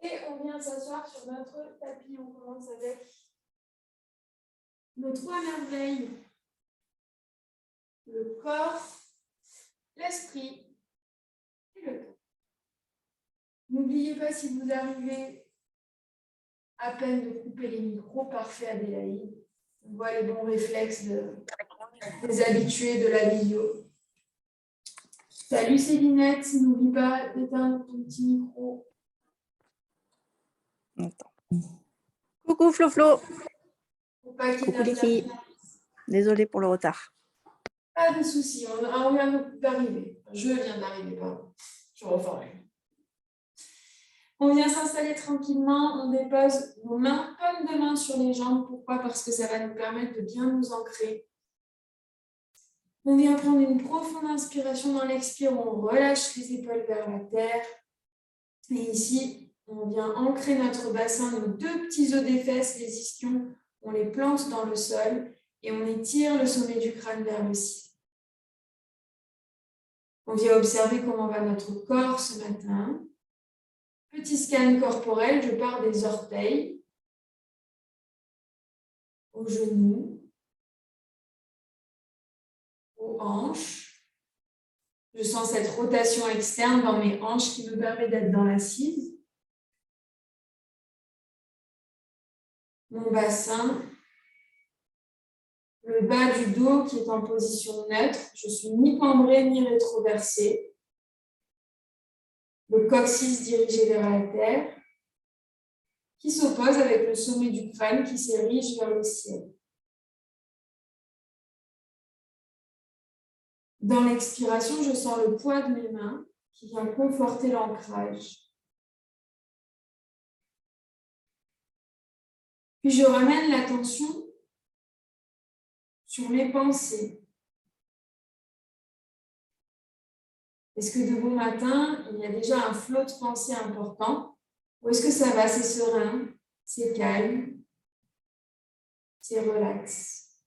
Et on vient s'asseoir sur notre tapis. On commence avec nos 3 merveilles. Le corps, l'esprit et le cœur. N'oubliez pas, si vous arrivez à peine de couper les micros, parfait Adélaïde. On voit les bons réflexes des habitués de la vidéo. Salut Célinette, n'oublie pas d'éteindre ton petit micro. Attends. Coucou Flo-Flo. Coucou les filles. Désolée pour le retard. Pas de souci, on vient d'arriver. Je viens d'arriver, pardon. Je reformule. On vient s'installer tranquillement, on dépose nos mains, paumes de main sur les jambes. Pourquoi? Parce que ça va nous permettre de bien nous ancrer. On vient prendre une profonde inspiration dans l'expire, on relâche les épaules vers la terre. Et ici, on vient ancrer notre bassin, nos 2 petits os des fesses, les ischions, on les plante dans le sol et on étire le sommet du crâne vers le ciel. On vient observer comment va notre corps ce matin. Petit scan corporel, je pars des orteils aux genoux, aux hanches. Je sens cette rotation externe dans mes hanches qui me permet d'être dans l'assise. Mon bassin, le bas du dos qui est en position neutre. Je suis ni cambrée ni rétroversée. Le coccyx dirigé vers la terre, qui s'oppose avec le sommet du crâne qui s'érige vers le ciel. Dans l'expiration, je sens le poids de mes mains qui vient conforter l'ancrage. Puis je ramène l'attention sur mes pensées. Est-ce que de bon matin, il y a déjà un flot de pensées important? Ou est-ce que ça va, c'est serein, c'est calme, c'est relax?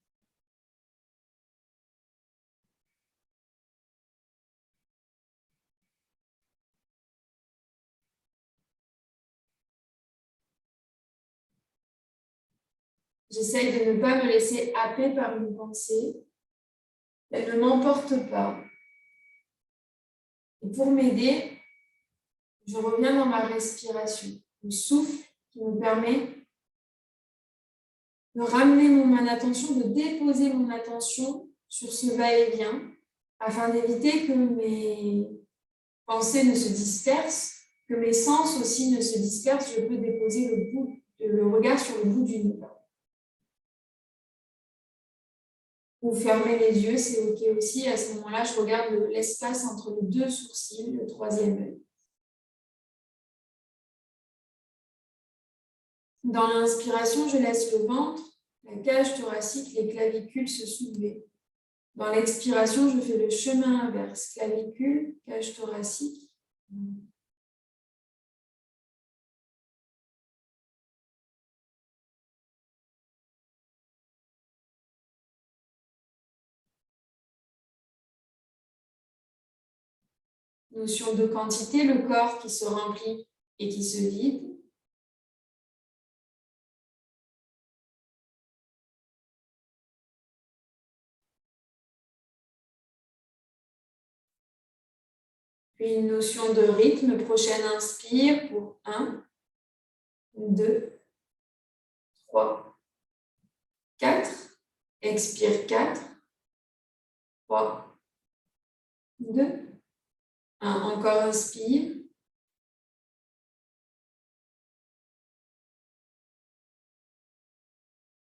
J'essaye de ne pas me laisser happer par une pensée. Elle ne m'emporte pas. Et pour m'aider, je reviens dans ma respiration, le souffle qui me permet de ramener mon attention, de déposer mon attention sur ce va-et-vient afin d'éviter que mes pensées ne se dispersent, que mes sens aussi ne se dispersent. Je peux déposer le regard sur le bout du nez. Ou fermer les yeux, c'est OK aussi. À ce moment-là, je regarde l'espace entre les 2 sourcils, le 3e œil. Dans l'inspiration, je laisse le ventre, la cage thoracique, les clavicules se soulever. Dans l'expiration, je fais le chemin inverse, clavicule, cage thoracique. Notion de quantité, le corps qui se remplit et qui se vide. Puis une notion de rythme, prochaine inspire pour 1, 2, 3, 4. Expire 4, 3, 2, 1. Encore inspire.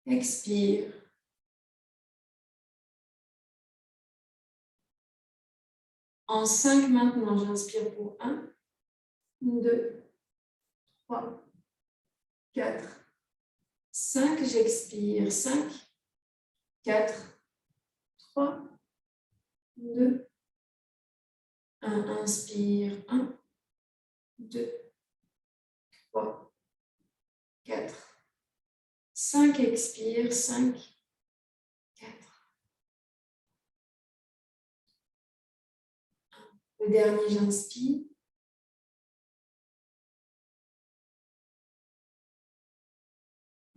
Expire. En 5 maintenant, j'inspire pour 1, 2, 3, 4, 5. J'expire 5, 4, 3, 2, 1. Inspire 1, 2, 3, 4, 5. Expire 5, 4. Le dernier, j'inspire.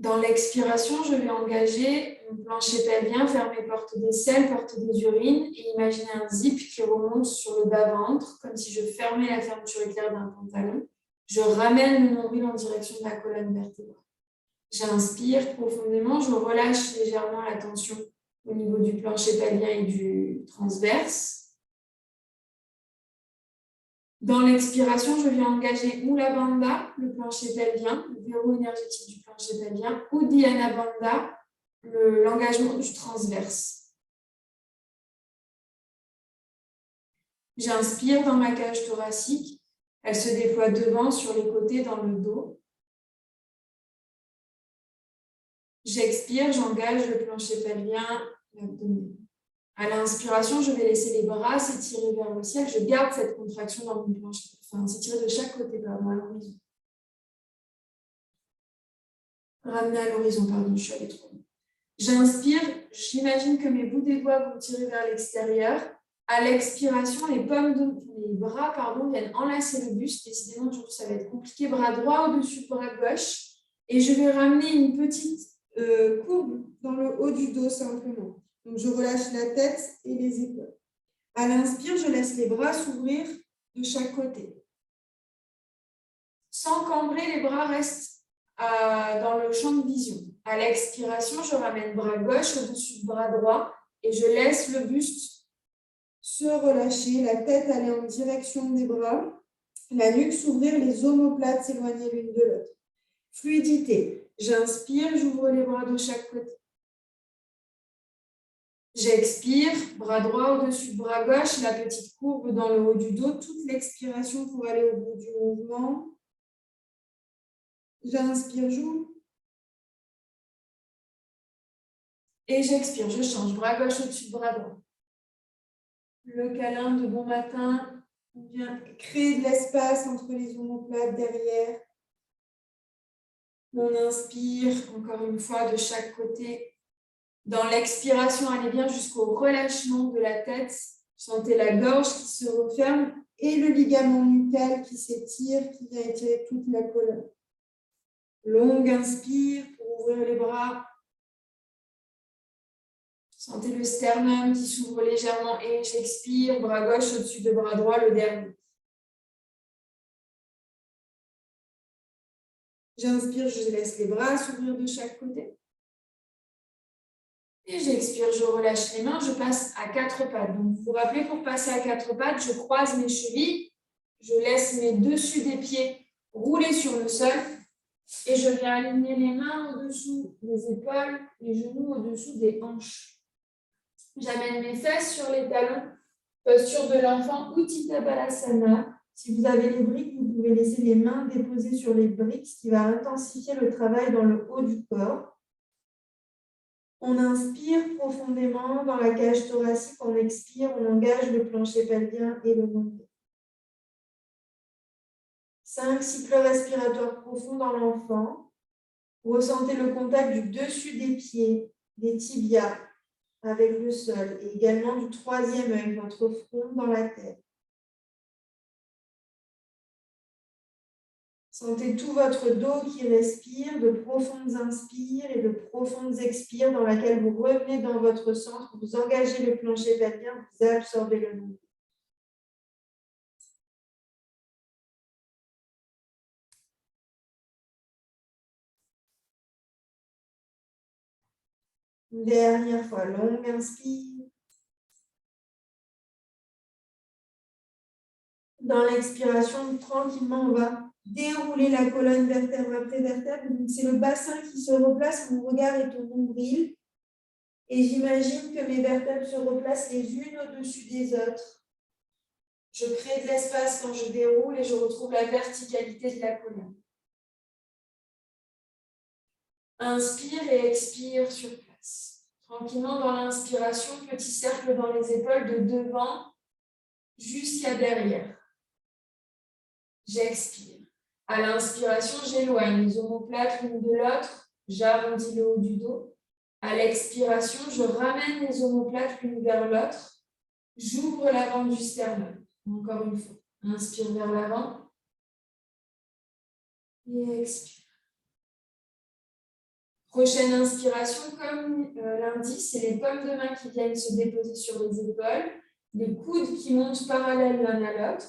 Dans l'expiration, je vais engager mon plancher pelvien, faire mes portes d'aisselle, portes des urines et imaginer un zip qui remonte sur le bas-ventre, comme si je fermais la fermeture éclair d'un pantalon. Je ramène le nombril en direction de la colonne vertébrale. J'inspire profondément, je relâche légèrement la tension au niveau du plancher pelvien et du transverse. Dans l'expiration, je viens engager ou la bandha, le plancher pelvien, le verrou énergétique du plancher pelvien, ou dhyana bandha, l'engagement du transverse. J'inspire dans ma cage thoracique. Elle se déploie devant, sur les côtés, dans le dos. J'expire, j'engage le plancher pelvien, l'abdomen. À l'inspiration, je vais laisser les bras s'étirer vers le ciel. Je garde cette contraction dans mon plancher. Enfin, s'étirer de chaque côté, pardon, à l'horizon. Ramener à l'horizon, pardon, je suis allée trop loin. J'inspire, j'imagine que mes bouts des doigts vont tirer vers l'extérieur. À l'expiration, les bras viennent enlacer le buste. Décidément, aujourd'hui, ça va être compliqué. Bras droit au-dessus de bras gauche. Et je vais ramener une petite courbe dans le haut du dos, simplement. Donc, je relâche la tête et les épaules. À l'inspire, je laisse les bras s'ouvrir de chaque côté. Sans cambrer, les bras restent dans le champ de vision. À l'expiration, je ramène bras gauche au-dessus de bras droit et je laisse le buste se relâcher, la tête aller en direction des bras, la nuque s'ouvrir, les omoplates s'éloigner l'une de l'autre. Fluidité. J'inspire, j'ouvre les bras de chaque côté. J'expire, bras droit au-dessus de bras gauche, la petite courbe dans le haut du dos, toute l'expiration pour aller au bout du mouvement. J'inspire, j'ouvre. Et j'expire, je change, bras gauche au-dessus de bras droit. Le câlin de bon matin, on vient créer de l'espace entre les omoplates derrière. On inspire, encore une fois, de chaque côté. Dans l'expiration, allez bien jusqu'au relâchement de la tête. Sentez la gorge qui se referme et le ligament nucal qui s'étire, qui vient étirer toute la colonne. Longue inspire pour ouvrir les bras. Sentez le sternum qui s'ouvre légèrement et j'expire, bras gauche au-dessus de bras droit, le dernier. J'inspire, je laisse les bras s'ouvrir de chaque côté. Et j'expire, je relâche les mains, je passe à quatre pattes. Donc, vous vous rappelez, pour passer à quatre pattes, je croise mes chevilles, je laisse mes dessus des pieds rouler sur le sol et je viens aligner les mains au-dessous des épaules, les genoux au-dessous des hanches. J'amène mes fesses sur les talons, posture de l'enfant, Utthita Balasana. Si vous avez les briques, vous pouvez laisser les mains déposées sur les briques, ce qui va intensifier le travail dans le haut du corps. On inspire profondément dans la cage thoracique, on expire, on engage le plancher pelvien et le nombril. 5 cycles respiratoires profonds dans l'enfant. Ressentez le contact du dessus des pieds, des tibias avec le sol et également du troisième œil, votre front dans la tête. Sentez tout votre dos qui respire, de profondes inspires et de profondes expires dans laquelle vous revenez dans votre centre, vous engagez le plancher pelvien, vous absorbez le nombril. Une dernière fois, longue inspire. Dans l'expiration, tranquillement, on va dérouler la colonne vertèbre après vertèbre. C'est le bassin qui se replace, mon regard est au nombril. Et j'imagine que mes vertèbres se replacent les unes au-dessus des autres. Je crée de l'espace quand je déroule et je retrouve la verticalité de la colonne. Inspire et expire sur place. Tranquillement dans l'inspiration, petit cercle dans les épaules de devant jusqu'à derrière. J'expire. À l'inspiration, j'éloigne les omoplates l'une de l'autre, j'arrondis le haut du dos. À l'expiration, je ramène les omoplates l'une vers l'autre, j'ouvre l'avant du sternum. Encore une fois, inspire vers l'avant et expire. Prochaine inspiration, comme l'indice, c'est les paumes de main qui viennent se déposer sur les épaules, les coudes qui montent parallèles l'un à l'autre.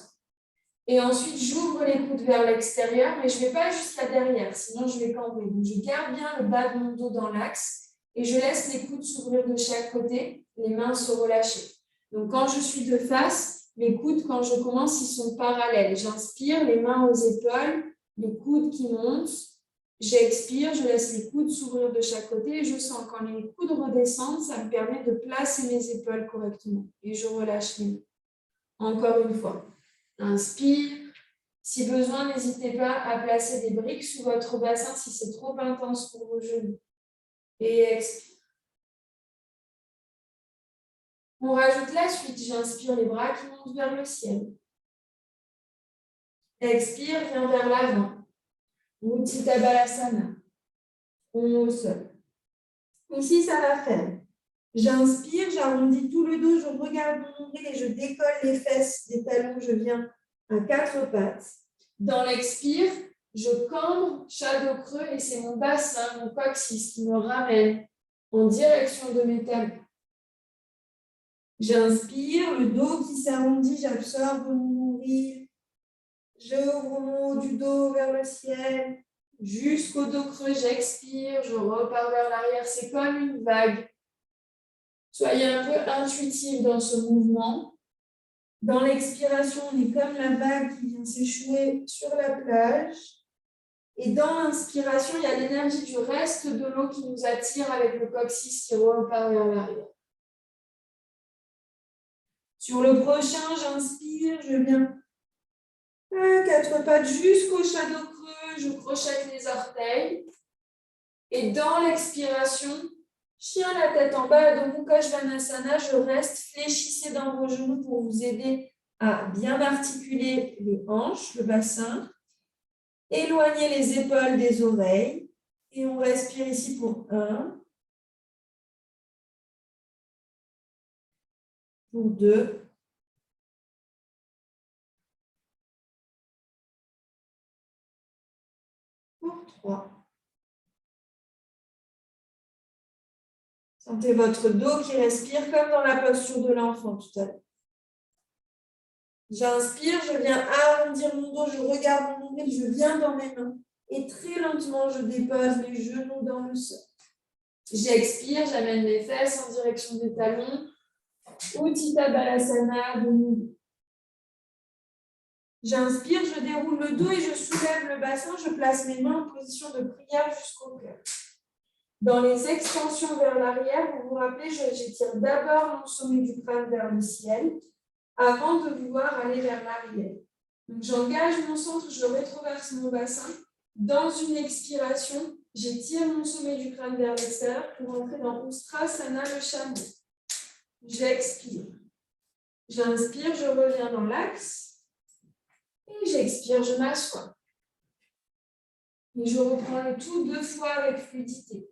Et ensuite, j'ouvre les coudes vers l'extérieur, mais je ne vais pas jusqu'à derrière, sinon je vais camber. Donc, je garde bien le bas de mon dos dans l'axe et je laisse les coudes s'ouvrir de chaque côté, les mains se relâcher. Donc, quand je suis de face, mes coudes, quand je commence, ils sont parallèles. J'inspire, les mains aux épaules, les coudes qui montent. J'expire, je laisse les coudes s'ouvrir de chaque côté et je sens quand les coudes redescendent, ça me permet de placer mes épaules correctement. Et je relâche les mains. Encore une fois. Inspire. Si besoin, n'hésitez pas à placer des briques sous votre bassin si c'est trop intense pour vos genoux. Et expire. On rajoute la suite. J'inspire, les bras qui montent vers le ciel. Expire, viens vers l'avant. Utthita Balasana. On au sol. Ici, ça va faire. J'inspire, j'arrondis tout le dos, je regarde mon nombril et je décolle les fesses des talons. Je viens à 4 pattes. Dans l'expire, je cambre, shadow creux, et c'est mon bassin, mon coccyx qui me ramène en direction de mes talons. J'inspire, le dos qui s'arrondit, j'absorbe mon nombril. Je ouvre mon haut du dos vers le ciel. Jusqu'au dos creux, j'expire, je repars vers l'arrière. C'est comme une vague. Soyez un peu intuitif dans ce mouvement. Dans l'expiration, on est comme la vague qui vient s'échouer sur la plage. Et dans l'inspiration, il y a l'énergie du reste de l'eau qui nous attire avec le coccyx qui repart vers l'arrière. Sur le prochain, j'inspire, je viens à 4 pattes jusqu'au shadow creux, je crochette les orteils. Et dans l'expiration, chien la tête en bas, Adho Mukha Svanasana, je reste, fléchissez dans vos genoux pour vous aider à bien articuler les hanches, le bassin. Éloignez les épaules des oreilles. Et on respire ici pour 1, pour 2, pour 3. Sentez votre dos qui respire comme dans la posture de l'enfant tout à l'heure. J'inspire, je viens arrondir mon dos, je regarde mon nombril, je viens dans mes mains. Et très lentement, je dépose les genoux dans le sol. J'expire, j'amène mes fesses en direction des talons. Utthita Balasana, debout. J'inspire, je déroule le dos et je soulève le bassin. Je place mes mains en position de prière jusqu'au cœur. Dans les extensions vers l'arrière, vous vous rappelez, j'étire d'abord mon sommet du crâne vers le ciel avant de vouloir aller vers l'arrière. Donc, j'engage mon centre, je rétroverse mon bassin. Dans une expiration, j'étire mon sommet du crâne vers l'extérieur pour entrer dans Ustrasana, le chameau. J'expire. J'inspire, je reviens dans l'axe. Et j'expire, je m'assois. Et je reprends le tout 2 fois avec fluidité.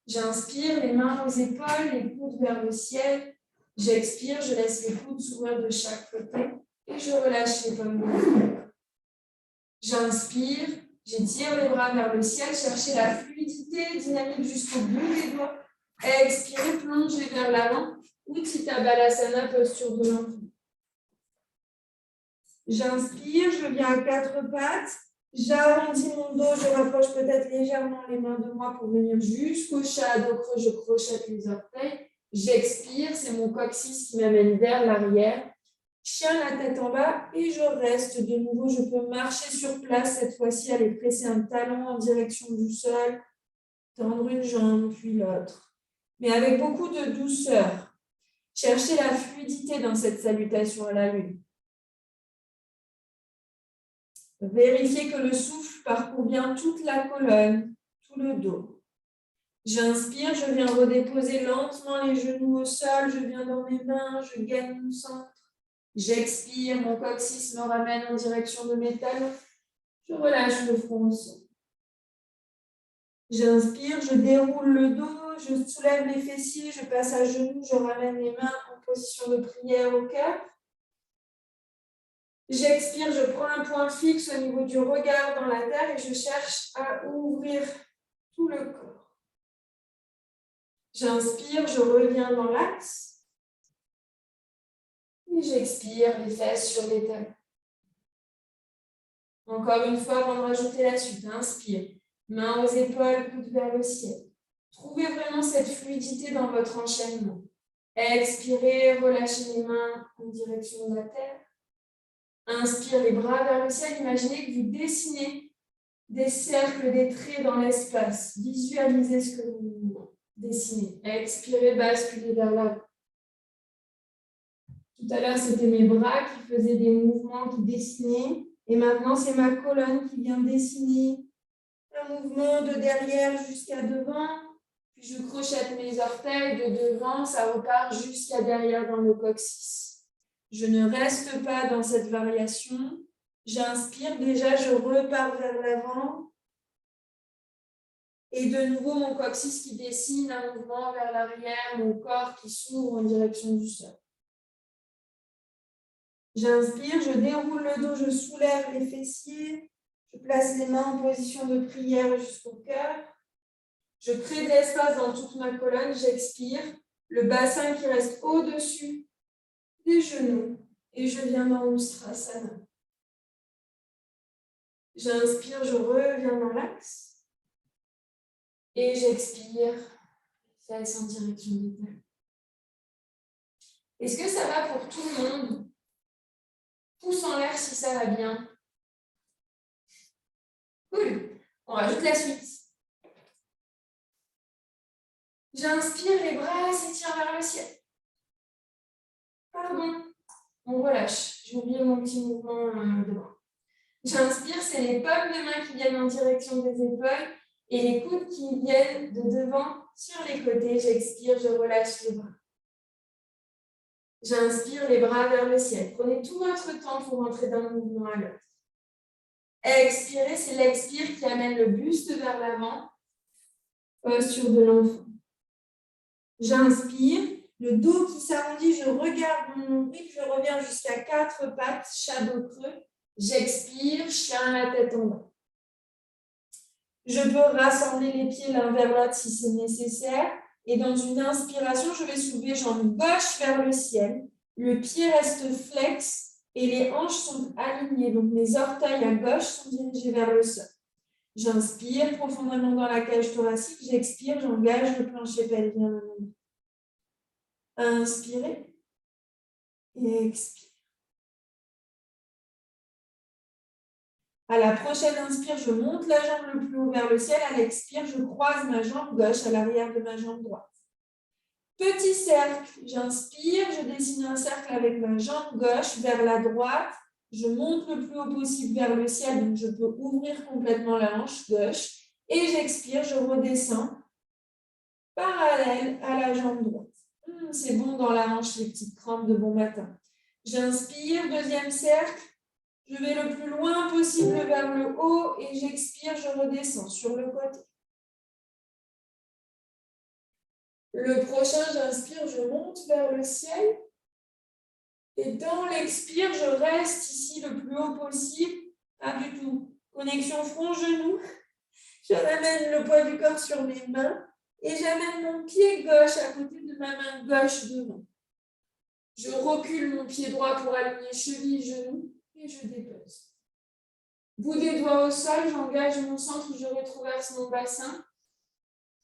J'inspire, les mains aux épaules, les coudes vers le ciel. J'expire, je laisse les coudes s'ouvrir de chaque côté et je relâche les paumes de main. J'inspire, j'étire les bras vers le ciel, cherchez la fluidité, dynamique jusqu'au bout des doigts. Expirez, plongez vers l'avant. Utthita Balasana, posture de l'enfant. J'inspire, je viens à 4 pattes. J'arrondis mon dos, je rapproche peut-être légèrement les mains de moi pour venir jusqu'au shadow creux, je crochette les orteils. J'expire, c'est mon coccyx qui m'amène vers l'arrière. Chien la tête en bas et je reste de nouveau. Je peux marcher sur place cette fois-ci, aller presser un talon en direction du sol, tendre une jambe puis l'autre. Mais avec beaucoup de douceur. Cherchez la fluidité dans cette salutation à la lune. Vérifiez que le souffle parcourt bien toute la colonne, tout le dos. J'inspire, je viens redéposer lentement les genoux au sol, je viens dans mes mains, je gagne mon centre. J'expire, mon coccyx me ramène en direction de mes talons. Je relâche le front au sol. J'inspire, je déroule le dos, je soulève les fessiers, je passe à genoux, je ramène les mains en position de prière au cœur. J'expire, je prends un point fixe au niveau du regard dans la terre et je cherche à ouvrir tout le corps. J'inspire, je reviens dans l'axe. Et j'expire, les fesses sur les talons. Encore une fois, avant de rajouter la suite, inspire. Mains aux épaules, coude vers le ciel. Trouvez vraiment cette fluidité dans votre enchaînement. Expirez, relâchez les mains en direction de la terre. Inspire les bras vers le ciel. Imaginez que vous dessinez des cercles, des traits dans l'espace. Visualisez ce que vous dessinez. Expirez, basculez vers l'avant. Tout à l'heure, c'était mes bras qui faisaient des mouvements, qui dessinaient. Et maintenant, c'est ma colonne qui vient dessiner un mouvement de derrière jusqu'à devant. Puis je crochette mes orteils de devant, ça repart jusqu'à derrière dans le coccyx. Je ne reste pas dans cette variation. J'inspire, déjà je repars vers l'avant. Et de nouveau, mon coccyx qui dessine un mouvement vers l'arrière, mon corps qui s'ouvre en direction du sol. J'inspire, je déroule le dos, je soulève les fessiers. Je place les mains en position de prière jusqu'au cœur. Je crée de l'espace dans toute ma colonne, j'expire. Le bassin qui reste au-dessus des genoux. Et je viens dans Ustrasana. J'inspire, je reviens dans l'axe. Et j'expire, fesses en direction des talons. Est-ce que ça va pour tout le monde? Pouce en l'air si ça va bien. Cool. On rajoute la suite. J'inspire, les bras s'étirent vers le ciel. Pardon. On relâche. J'ai oublié mon petit mouvement de bras. J'inspire, c'est les paumes de main qui viennent en direction des épaules et les coudes qui viennent de devant sur les côtés. J'expire, je relâche les bras. J'inspire, les bras vers le ciel. Prenez tout votre temps pour rentrer d'un mouvement à l'autre. Expirez, c'est l'expire qui amène le buste vers l'avant. Posture de l'enfant. J'inspire, le dos qui s'arrondit, je regarde mon nombril, je reviens jusqu'à 4 pattes, shadow creux. J'expire, chien la tête en bas. Je peux rassembler les pieds l'un vers l'autre si c'est nécessaire. Et dans une inspiration, je vais soulever jambe gauche vers le ciel. Le pied reste flex et les hanches sont alignées. Donc mes orteils à gauche sont dirigés vers le sol. J'inspire profondément dans la cage thoracique. J'expire, j'engage le plancher pelvien. Inspirez et expire. À la prochaine inspire, je monte la jambe le plus haut vers le ciel. À l'expire, je croise ma jambe gauche à l'arrière de ma jambe droite. Petit cercle, j'inspire, je dessine un cercle avec ma jambe gauche vers la droite. Je monte le plus haut possible vers le ciel, donc je peux ouvrir complètement la hanche gauche. Et j'expire, je redescends parallèle à la jambe droite. C'est bon dans la hanche, les petites crampes de bon matin. J'inspire, deuxième cercle. Je vais le plus loin possible vers le haut et j'expire, je redescends sur le côté. Le prochain, j'inspire, je monte vers le ciel. Et dans l'expire, je reste ici le plus haut possible. Pas du tout. Connexion front-genou. Je ramène le poids du corps sur mes mains et j'amène mon pied gauche à côté de ma main gauche devant. Je recule mon pied droit pour aligner cheville, genou et je dépose. Bout des doigts au sol, j'engage mon centre, je rétroverse mon bassin.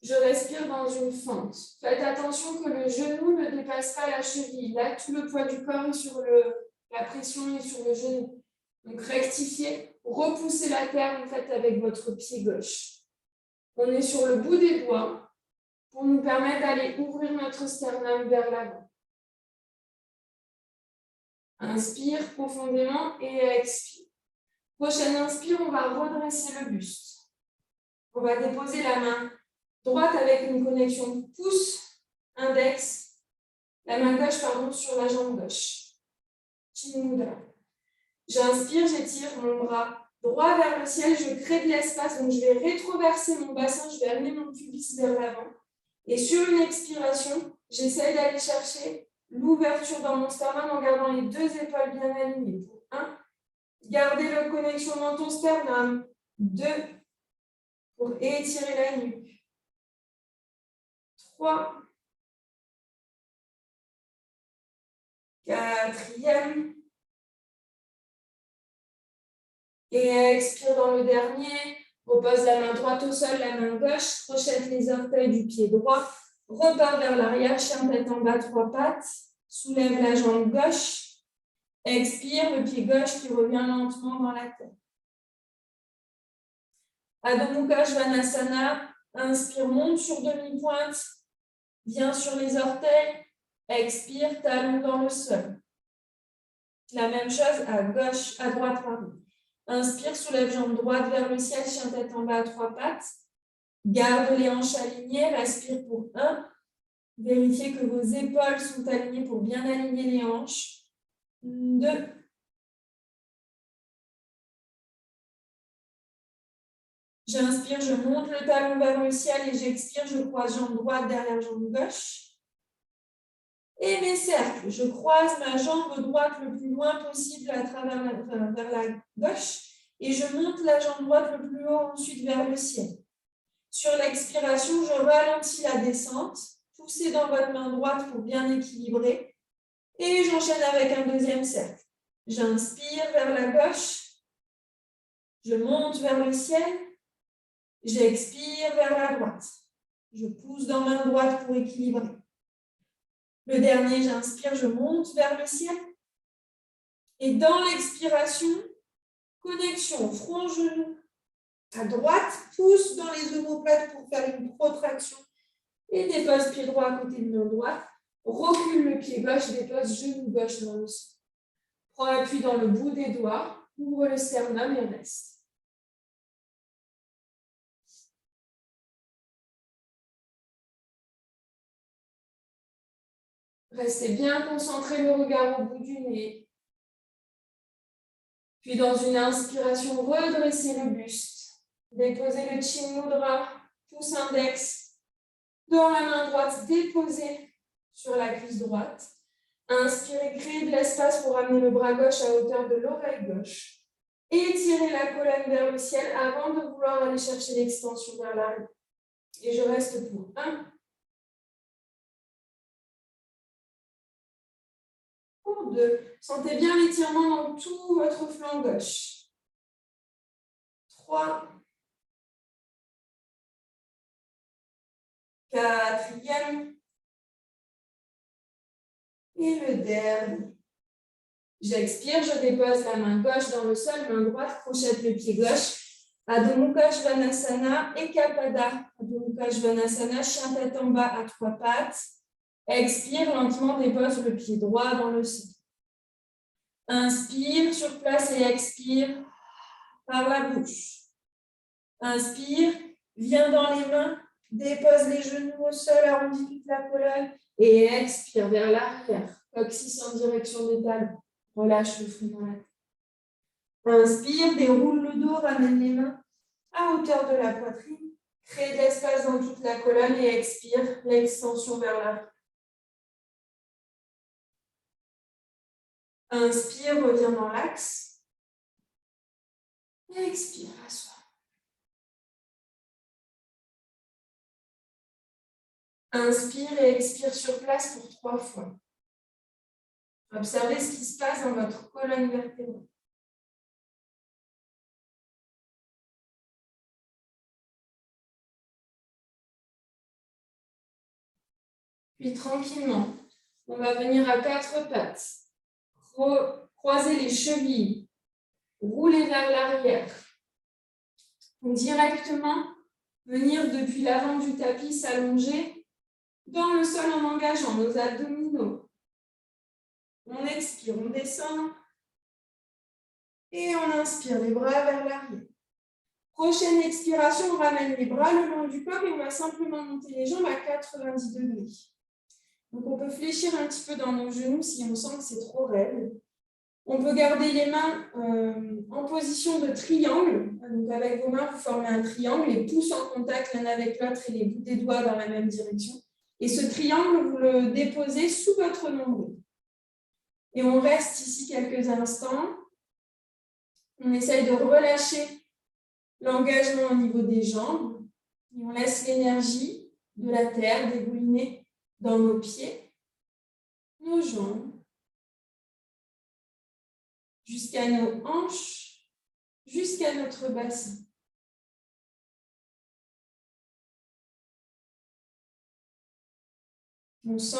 Je respire dans une fente. Faites attention que le genou ne dépasse pas la cheville. Là, tout le poids du corps est sur la pression est sur le genou. Donc, rectifiez, repoussez la terre en fait avec votre pied gauche. On est sur le bout des doigts pour nous permettre d'aller ouvrir notre sternum vers l'avant. Inspire profondément et expire. Prochaine inspire, on va redresser le buste. On va déposer la main droite avec une connexion pouce, index, la main gauche sur la jambe gauche. Chin Mudra. J'inspire, j'étire mon bras droit vers le ciel, je crée de l'espace, donc je vais rétroverser mon bassin, je vais amener mon pubis vers l'avant. Et sur une expiration, j'essaie d'aller chercher l'ouverture dans mon sternum en gardant les deux épaules bien alignées. Pour 1, gardez la connexion menton-sternum. 2, pour étirer la nuque. 3. 4e. Et expire dans le dernier. Repose la main droite au sol, la main gauche. Crochette les orteils du pied droit. Repart vers l'arrière, chien tête en bas, 3 pattes. Soulève la jambe gauche. Expire, le pied gauche qui revient lentement dans la terre. Adho Mukha Svanasana. Inspire, monte sur demi-pointe. Viens sur les orteils. Expire, talon dans le sol. La même chose à gauche, à droite, pardon. Inspire, soulève jambe droite vers le ciel, chien tête en bas à 3 pattes. Garde les hanches alignées, respire pour 1. Vérifiez que vos épaules sont alignées pour bien aligner les hanches. 2. J'inspire, je monte le talon vers le ciel et j'expire, je croise jambe droite derrière jambe gauche. Et mes cercles, je croise ma jambe droite le plus loin possible à travers vers la gauche et je monte la jambe droite le plus haut ensuite vers le ciel. Sur l'expiration, je ralentis la descente, poussez dans votre main droite pour bien équilibrer et j'enchaîne avec un deuxième cercle. J'inspire vers la gauche, je monte vers le ciel, j'expire vers la droite. Je pousse dans main droite pour équilibrer. Le dernier, j'inspire, je monte vers le ciel. Et dans l'expiration, connexion front-genou à droite, pousse dans les omoplates pour faire une protraction. Et dépose pied droit à côté de main droite. Recule le pied gauche, dépose genou gauche dans le sol. Prends appui dans le bout des doigts, ouvre le sternum et reste. Restez bien concentré, le regard au bout du nez. Puis dans une inspiration, redressez le buste. Déposez le Chin Mudra, pouce index. Dans la main droite, déposez sur la cuisse droite. Inspirez, créez de l'espace pour amener le bras gauche à hauteur de l'oreille gauche. Étirez la colonne vers le ciel avant de vouloir aller chercher l'extension vers l'arrière. Et je reste pour 1. Pour 2. Sentez bien l'étirement dans tout votre flanc gauche. 3. 4e. Et le dernier. J'expire, je dépose la main gauche dans le sol, main droite, crochette le pied gauche. Adho Mukha Svanasana, Ekapada. Adho Mukha Svanasana, chien tête en bas à 3 pattes. Expire, lentement dépose le pied droit dans le sol. Inspire sur place et expire par la bouche. Inspire, viens dans les mains, dépose les genoux au sol, arrondis toute la colonne et expire vers l'arrière. Coccyx en direction des talons. Relâche le front dans la tête. Inspire, déroule le dos, ramène les mains à hauteur de la poitrine. Crée de l'espace dans toute la colonne et expire, l'extension vers l'arrière. Inspire, reviens dans l'axe. Expire, assois. Inspire et expire sur place pour 3 fois. Observez ce qui se passe dans votre colonne vertébrale. Puis tranquillement, on va venir à 4 pattes. Croiser les chevilles. Rouler vers l'arrière. Directement, venir depuis l'avant du tapis, s'allonger dans le sol en engageant nos abdominaux. On expire, on descend. Et on inspire, les bras vers l'arrière. Prochaine expiration, on ramène les bras le long du corps et on va simplement monter les jambes à 90 degrés. Donc on peut fléchir un petit peu dans nos genoux si on sent que c'est trop raide. On peut garder les mains en position de triangle. Donc avec vos mains, vous formez un triangle, les pouces en contact l'un avec l'autre et les bouts des doigts dans la même direction. Et ce triangle, vous le déposez sous votre nombril. Et on reste ici quelques instants. On essaye de relâcher l'engagement au niveau des jambes. Et on laisse l'énergie de la terre débouler ramener dans nos pieds, nos jambes, jusqu'à nos hanches, jusqu'à notre bassin. On sent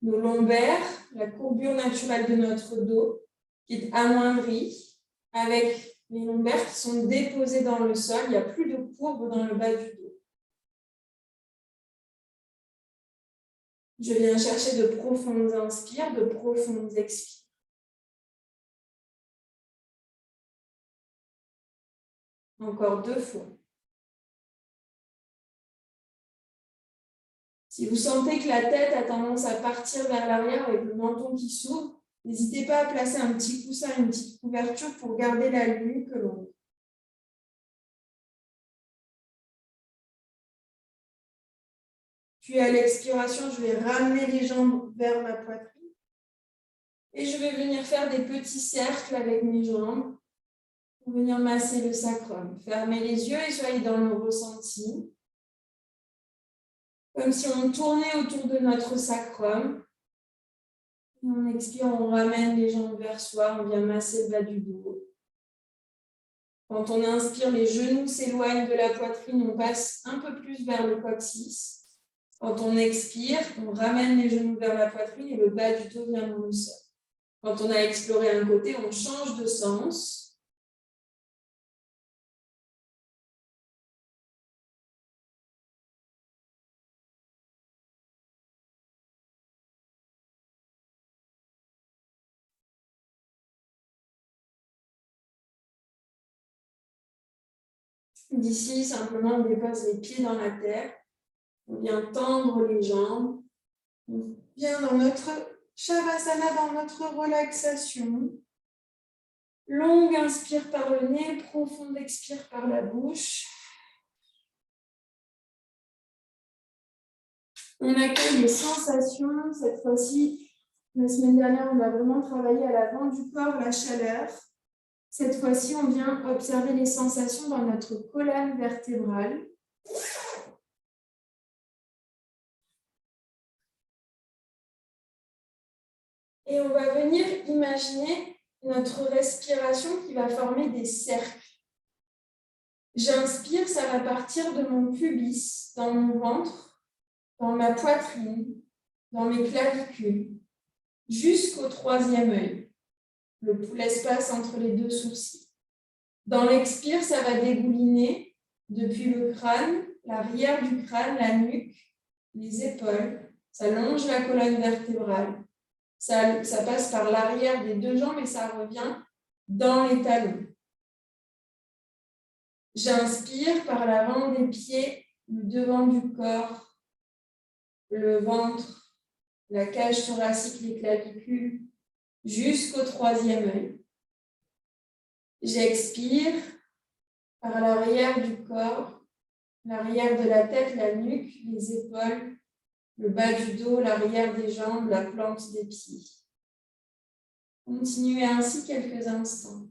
nos lombaires, la courbure naturelle de notre dos qui est amoindrie avec les lombaires qui sont déposés dans le sol. Il n'y a plus de courbe dans le bas du dos. Je viens chercher de profondes inspires, de profondes expires. Encore 2 fois. Si vous sentez que la tête a tendance à partir vers l'arrière avec le menton qui s'ouvre, n'hésitez pas à placer un petit coussin, une petite couverture pour garder la nuque longue. Puis à l'expiration, je vais ramener les jambes vers ma poitrine. Et je vais venir faire des petits cercles avec mes jambes pour venir masser le sacrum. Fermez les yeux et soyez dans le ressenti. Comme si on tournait autour de notre sacrum. Et on expire, on ramène les jambes vers soi, on vient masser le bas du dos. Quand on inspire, les genoux s'éloignent de la poitrine, on passe un peu plus vers le coccyx. Quand on expire, on ramène les genoux vers la poitrine et le bas du dos vient dans le sol. Quand on a exploré un côté, on change de sens. D'ici, simplement, on dépose les pieds dans la terre. On vient tendre les jambes. On vient dans notre Shavasana, dans notre relaxation. Longue inspire par le nez, profonde expire par la bouche. On accueille les sensations. Cette fois-ci, la semaine dernière, on a vraiment travaillé à l'avant du corps, la chaleur. Cette fois-ci, on vient observer les sensations dans notre colonne vertébrale. Et on va venir imaginer notre respiration qui va former des cercles. J'inspire, ça va partir de mon pubis, dans mon ventre, dans ma poitrine, dans mes clavicules, jusqu'au 3e œil, l'espace entre les 2 sourcils. Dans l'expire, ça va dégouliner depuis le crâne, l'arrière du crâne, la nuque, les épaules. Ça longe la colonne vertébrale. Ça passe par l'arrière des 2 jambes et ça revient dans les talons. J'inspire par l'avant des pieds, le devant du corps, le ventre, la cage thoracique, les clavicules, jusqu'au 3e œil. J'expire par l'arrière du corps, l'arrière de la tête, la nuque, les épaules, le bas du dos, l'arrière des jambes, la plante des pieds. Continuez ainsi quelques instants.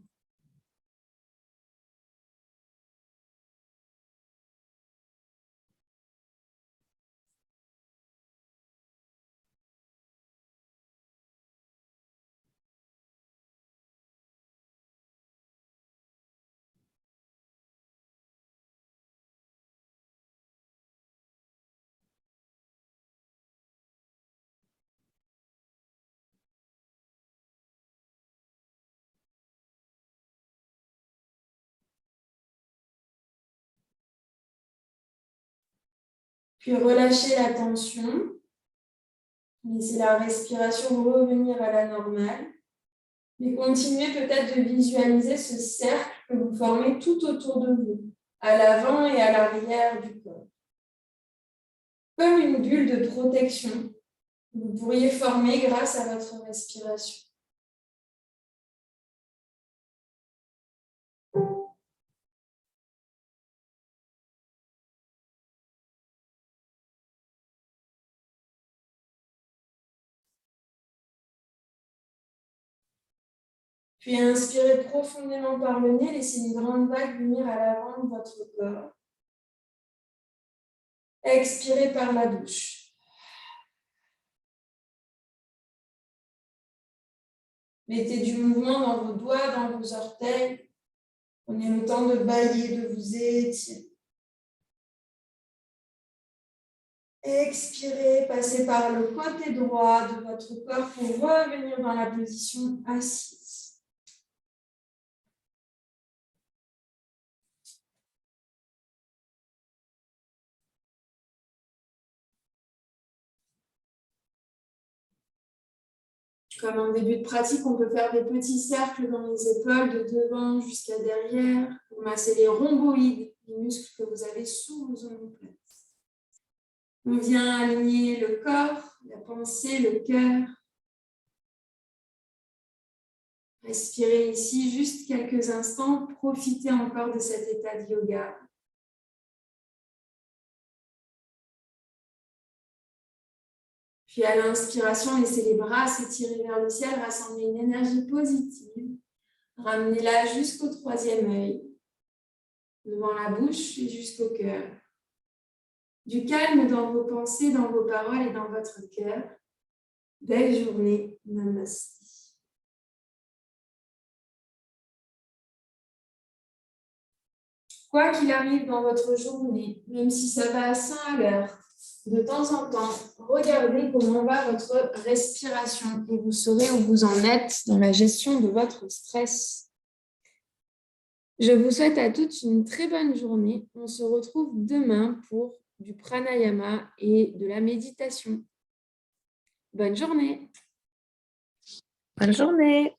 Puis relâchez la tension. Laissez la respiration revenir à la normale. Mais continuez peut-être de visualiser ce cercle que vous formez tout autour de vous, à l'avant et à l'arrière du corps. Comme une bulle de protection que vous pourriez former grâce à votre respiration. Puis inspirez profondément par le nez, laissez une grande vague venir à l'avant de votre corps. Expirez par la bouche. Mettez du mouvement dans vos doigts, dans vos orteils. Prenez le temps de bailler, de vous étirer. Expirez, passez par le côté droit de votre corps pour revenir dans la position assise. Comme en début de pratique, on peut faire des petits cercles dans les épaules de devant jusqu'à derrière pour masser les rhomboïdes, les muscles que vous avez sous vos omoplates. On vient aligner le corps, la pensée, le cœur. Respirez ici juste quelques instants. Profitez encore de cet état de yoga. Puis à l'inspiration, laissez les bras s'étirer vers le ciel, rassemblez une énergie positive. Ramenez-la jusqu'au troisième œil, devant la bouche et jusqu'au cœur. Du calme dans vos pensées, dans vos paroles et dans votre cœur. Belle journée. Namaste. Quoi qu'il arrive dans votre journée, même si ça va à 100 à l'heure, de temps en temps, regardez comment va votre respiration et vous saurez où vous en êtes dans la gestion de votre stress. Je vous souhaite à toutes une très bonne journée. On se retrouve demain pour du pranayama et de la méditation. Bonne journée. Bonne journée.